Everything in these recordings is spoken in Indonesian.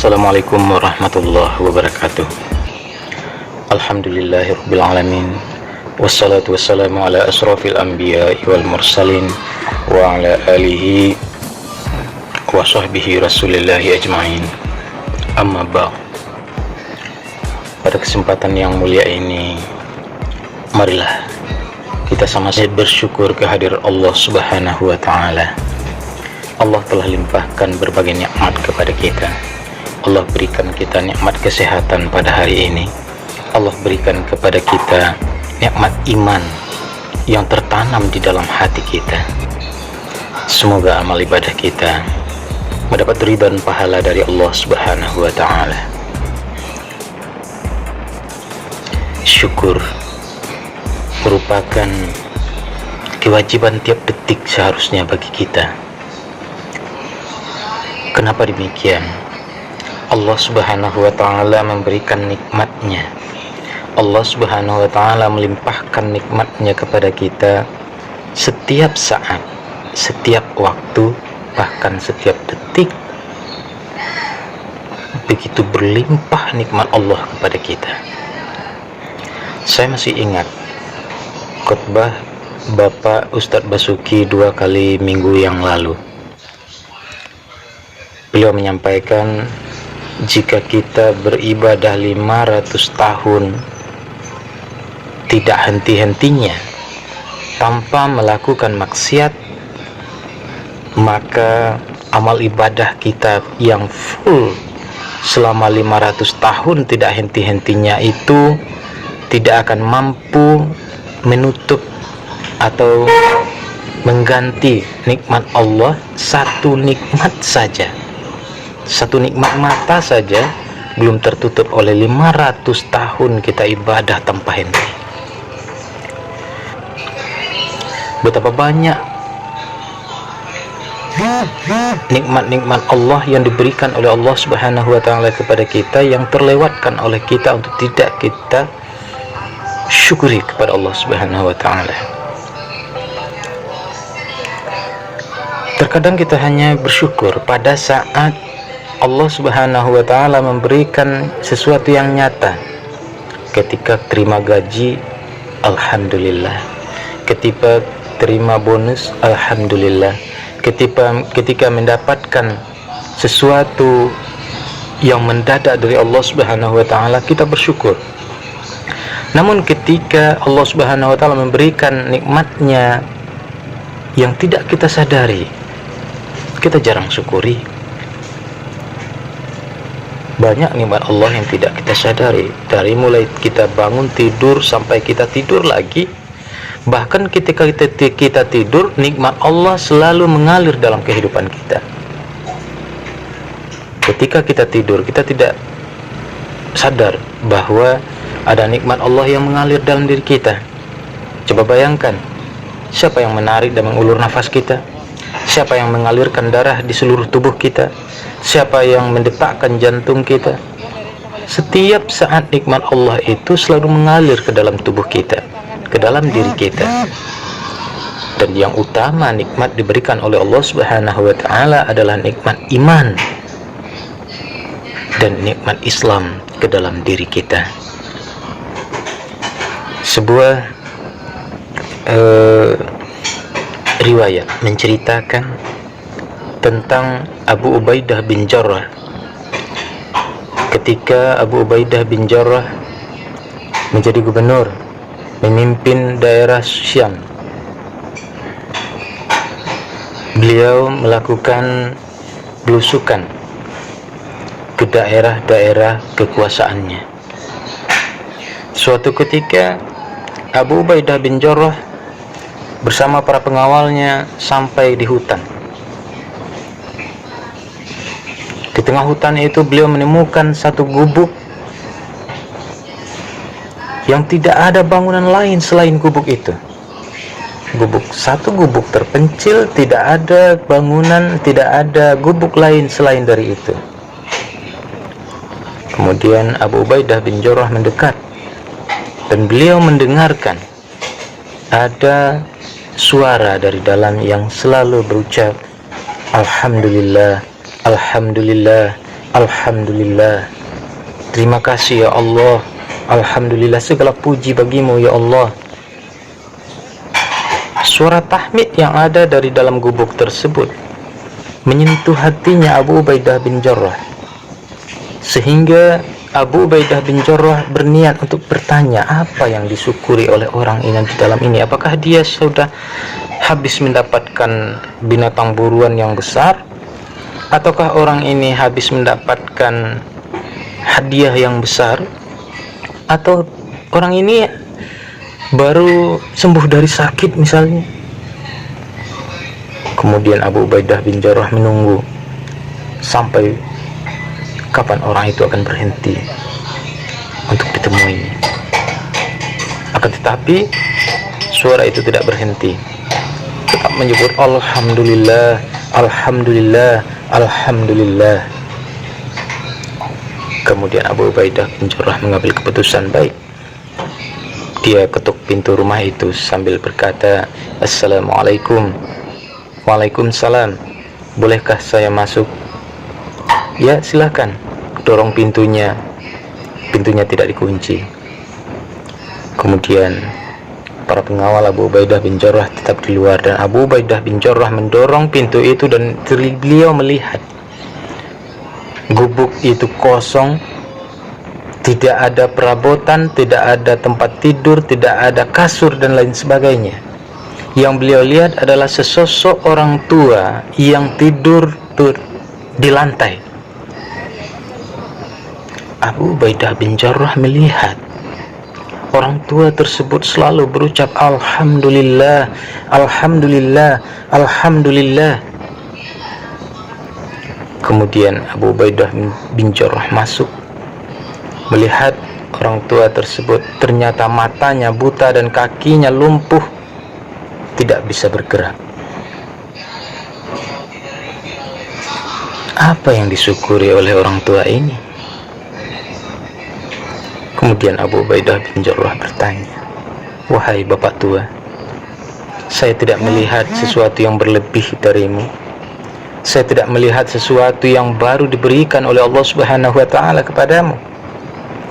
Assalamualaikum warahmatullahi wabarakatuh. Alhamdulillahirabbil alamin. Wassalatu wassalamu ala asrofil anbiya'i wal mursalin wa ala alihi wa sahbihi rasulillahi ajma'in. Amma ba'd. Pada kesempatan yang mulia ini, marilah kita sama-sama bersyukur kehadiran Allah Subhanahu wa taala. Allah telah limpahkan berbagai nikmat kepada kita. Allah berikan kita nikmat kesehatan pada hari ini. Allah berikan kepada kita nikmat iman yang tertanam di dalam hati kita. Semoga amal ibadah kita mendapat ridha dan pahala dari Allah Subhanahu wa taala. Syukur merupakan kewajiban tiap detik seharusnya bagi kita. Kenapa demikian? Allah Subhanahu wa taala memberikan nikmatnya. Allah Subhanahu wa taala melimpahkan nikmatnya kepada kita setiap saat, setiap waktu, bahkan setiap detik. Begitu berlimpah nikmat Allah kepada kita. Saya masih ingat khutbah Bapak Ustadz Basuki 2 kali minggu yang lalu. Beliau menyampaikan, jika kita beribadah 500 tahun tidak henti-hentinya tanpa melakukan maksiat, maka amal ibadah kita yang full selama 500 tahun tidak henti-hentinya itu tidak akan mampu menutup atau mengganti nikmat Allah. Satu nikmat saja, satu nikmat mata saja belum tertutup oleh 500 tahun kita ibadah tanpa henti. Betapa banyak nikmat-nikmat Allah yang diberikan oleh Allah Subhanahu wa taala kepada kita yang terlewatkan oleh kita untuk tidak kita syukuri kepada Allah Subhanahu wa taala. Terkadang kita hanya bersyukur pada saat Allah Subhanahu wa taala memberikan sesuatu yang nyata. Ketika terima gaji, alhamdulillah. Ketika terima bonus, alhamdulillah. Ketika mendapatkan sesuatu yang mendadak dari Allah Subhanahu wa taala, kita bersyukur. Namun ketika Allah Subhanahu wa taala memberikan nikmatnya yang tidak kita sadari, kita jarang syukuri. Banyak nikmat Allah yang tidak kita sadari, dari mulai kita bangun tidur sampai kita tidur lagi. Bahkan ketika kita tidur, nikmat Allah selalu mengalir dalam kehidupan kita. Ketika kita tidur, kita tidak sadar bahwa ada nikmat Allah yang mengalir dalam diri kita. Coba bayangkan, siapa yang menarik dan mengulur nafas kita? Siapa yang mengalirkan darah di seluruh tubuh kita? Siapa yang mendetakkan jantung kita? Setiap saat nikmat Allah itu selalu mengalir ke dalam tubuh kita, ke dalam diri kita. Dan yang utama nikmat diberikan oleh Allah Subhanahu wa taala adalah nikmat iman dan nikmat Islam ke dalam diri kita. Sebuah riwayat menceritakan tentang Abu Ubaidah bin Jarrah. Ketika Abu Ubaidah bin Jarrah menjadi gubernur, memimpin daerah Syam, beliau melakukan belusukan ke daerah-daerah kekuasaannya. Suatu ketika Abu Ubaidah bin Jarrah bersama para pengawalnya sampai di hutan. Di tengah hutan itu beliau menemukan satu gubuk yang tidak ada bangunan lain selain gubuk itu. Satu gubuk terpencil, tidak ada bangunan, tidak ada gubuk lain selain dari itu. Kemudian Abu Ubaidah bin Jarrah mendekat dan beliau mendengarkan ada suara dari dalam yang selalu berucap, Alhamdulillah, Alhamdulillah, Alhamdulillah, terima kasih ya Allah. Alhamdulillah, segala puji bagimu ya Allah. Suara tahmid yang ada dari dalam gubuk tersebut menyentuh hatinya Abu Ubaidah bin Jarrah, sehingga Abu Ubaidah bin Jarrah berniat untuk bertanya apa yang disyukuri oleh orang ini di dalam ini. Apakah dia sudah habis mendapatkan binatang buruan yang besar, ataukah orang ini habis mendapatkan hadiah yang besar, atau orang ini baru sembuh dari sakit misalnya. Kemudian Abu Ubaidah bin Jarrah menunggu sampai kapan orang itu akan berhenti untuk ditemui. Akan tetapi suara itu tidak berhenti, tetap menyebut Alhamdulillah, Alhamdulillah, Alhamdulillah. Kemudian Abu Ubaidah bin Jarrah mengambil keputusan, baik. Dia ketuk pintu rumah itu sambil berkata, Assalamualaikum. Waalaikumsalam, bolehkah saya masuk? Ya, silahkan. Dorong pintunya. Pintunya tidak dikunci. Kemudian para pengawal Abu Ubaidah bin Jarrah tetap di luar, dan Abu Ubaidah bin Jarrah mendorong pintu itu, dan beliau melihat gubuk itu kosong, tidak ada perabotan, tidak ada tempat tidur, tidak ada kasur dan lain sebagainya. Yang beliau lihat adalah sesosok orang tua yang tidur di lantai. Abu Ubaidah bin Jarrah melihat orang tua tersebut selalu berucap Alhamdulillah, Alhamdulillah, Alhamdulillah. Kemudian Abu Ubaidah bin Jarrah masuk, melihat orang tua tersebut ternyata matanya buta dan kakinya lumpuh, tidak bisa bergerak. Apa yang disyukuri oleh orang tua ini? Kemudian Abu Ubaidah bin Jarrah bertanya, wahai bapak tua, saya tidak melihat sesuatu yang berlebih darimu. Saya tidak melihat sesuatu yang baru diberikan oleh Allah Subhanahu wa ta'ala kepadamu.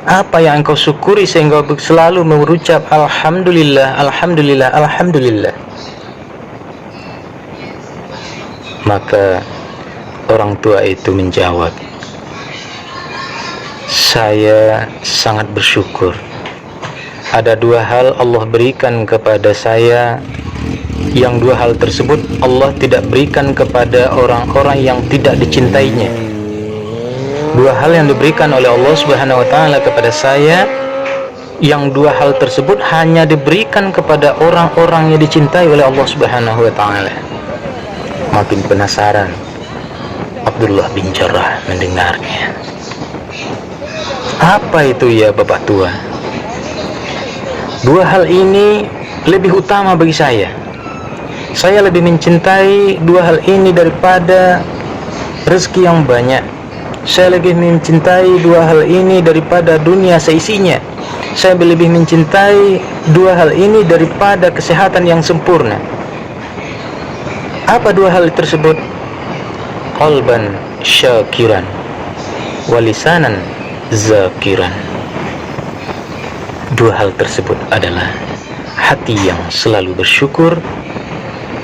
Apa yang engkau syukuri sehingga selalu mengucap Alhamdulillah, Alhamdulillah, Alhamdulillah? Maka orang tua itu menjawab, saya sangat bersyukur. Ada dua hal Allah berikan kepada saya, yang dua hal tersebut Allah tidak berikan kepada orang-orang yang tidak dicintainya. Dua hal yang diberikan oleh Allah Subhanahu wa ta'ala kepada saya, yang dua hal tersebut hanya diberikan kepada orang-orang yang dicintai oleh Allah Subhanahu wa ta'ala. Makin penasaran Abdullah bin Jarrah mendengarnya. Apa itu ya bapak tua? Dua hal ini lebih utama bagi saya. Saya lebih mencintai dua hal ini daripada rezeki yang banyak. Saya lebih mencintai dua hal ini daripada dunia seisinya. Saya lebih mencintai dua hal ini daripada kesehatan yang sempurna. Apa dua hal tersebut? Qalban syakiran wa lisanan zakiran. Dua hal tersebut adalah hati yang selalu bersyukur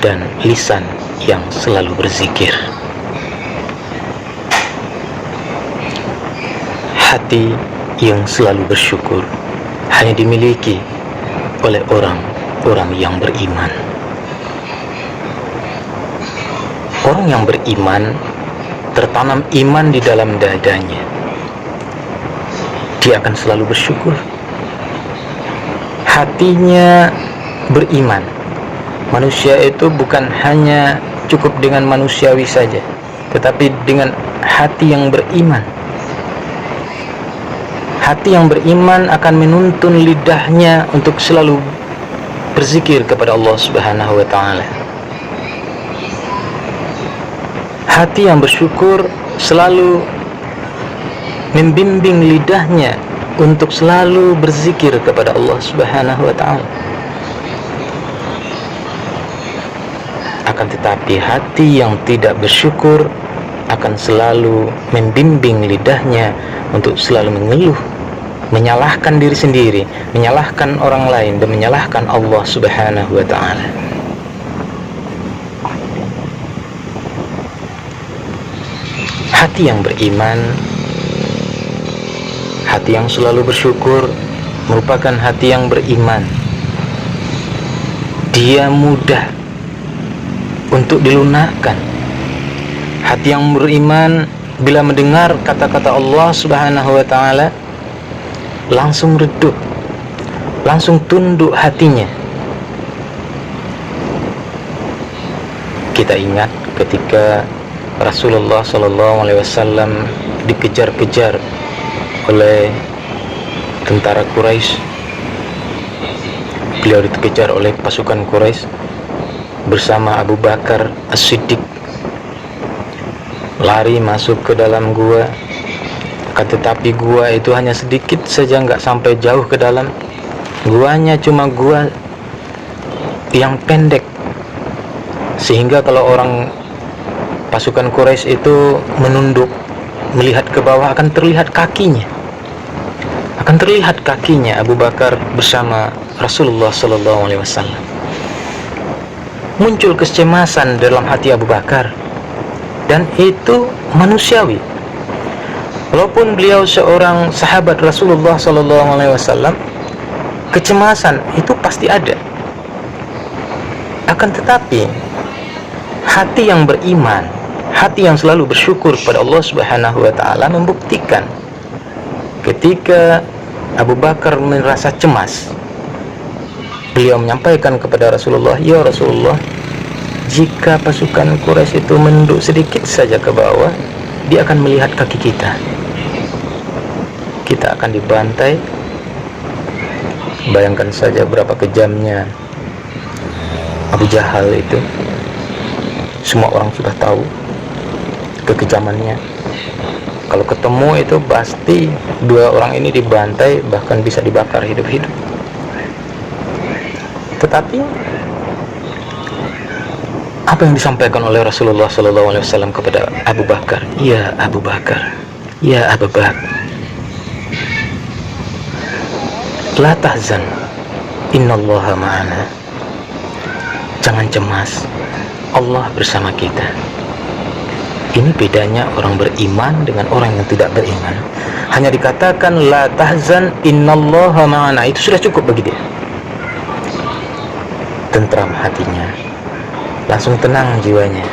dan lisan yang selalu berzikir. Hati yang selalu bersyukur hanya dimiliki oleh orang-orang yang beriman. Orang yang beriman, tertanam iman di dalam dadanya, dia akan selalu bersyukur. Hatinya beriman. Manusia itu bukan hanya cukup dengan manusiawi saja, tetapi dengan hati yang beriman. Hati yang beriman akan menuntun lidahnya untuk selalu berzikir kepada Allah Subhanahu wa ta'ala. Hati yang bersyukur selalu membimbing lidahnya untuk selalu berzikir kepada Allah Subhanahu wa ta'ala. Akan tetapi hati yang tidak bersyukur akan selalu membimbing lidahnya untuk selalu mengeluh, menyalahkan diri sendiri, menyalahkan orang lain, dan menyalahkan Allah Subhanahu wa ta'ala. Hati yang beriman, hati yang selalu bersyukur, merupakan hati yang beriman. Dia mudah untuk dilunakkan. Hati yang beriman bila mendengar kata-kata Allah Subhanahu wa ta'ala langsung redup, langsung tunduk hatinya. Kita ingat ketika Rasulullah SAW dikejar-kejar oleh tentara Quraisy. Beliau dikejar oleh pasukan Quraisy bersama Abu Bakar As-Siddiq, lari masuk ke dalam gua. Akan tetapi gua itu hanya sedikit saja, nggak sampai jauh ke dalam. Guanya cuma gua yang pendek, sehingga kalau orang pasukan Quraisy itu menunduk melihat ke bawah akan terlihat kakinya, Abu Bakar bersama Rasulullah SAW. Muncul kecemasan dalam hati Abu Bakar, dan itu manusiawi. Walaupun beliau seorang sahabat Rasulullah SAW, kecemasan itu pasti ada. Akan tetapi hati yang beriman, hati yang selalu bersyukur pada Allah Subhanahu wa ta'ala membuktikan ketika Abu Bakar merasa cemas, beliau menyampaikan kepada Rasulullah, "Ya Rasulullah, jika pasukan Quraisy itu menunduk sedikit saja ke bawah, dia akan melihat kaki kita. Kita akan dibantai." Bayangkan saja berapa kejamnya Abu Jahal itu. Semua orang sudah tahu kekejamannya. Kalau ketemu itu pasti dua orang ini dibantai, bahkan bisa dibakar hidup-hidup. Tetapi apa yang disampaikan oleh Rasulullah SAW kepada Abu Bakar? Ya Abu Bakar, ya Abu Bakar, la tahzan, innallaha ma'ana. Jangan cemas, Allah bersama kita. Ini bedanya orang beriman dengan orang yang tidak beriman. Hanya dikatakan la tahzan, innallaha ma'ana, itu sudah cukup bagi dia. Tentram hatinya, langsung tenang jiwanya,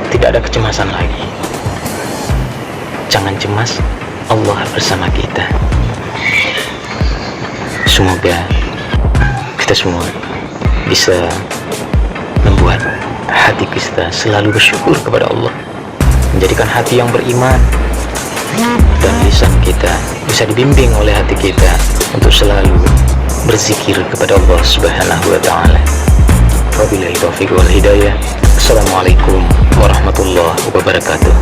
tidak ada kecemasan lagi. Jangan cemas, Allah bersama kita. Semoga kita semua bisa membuat hati kita selalu bersyukur kepada Allah, menjadikan hati yang beriman, dan lisan kita bisa dibimbing oleh hati kita untuk selalu berzikir kepada Allah Subhanahu wa ta'ala. Wabillahi taufiq wal hidayah. Assalamualaikum warahmatullahi wabarakatuh.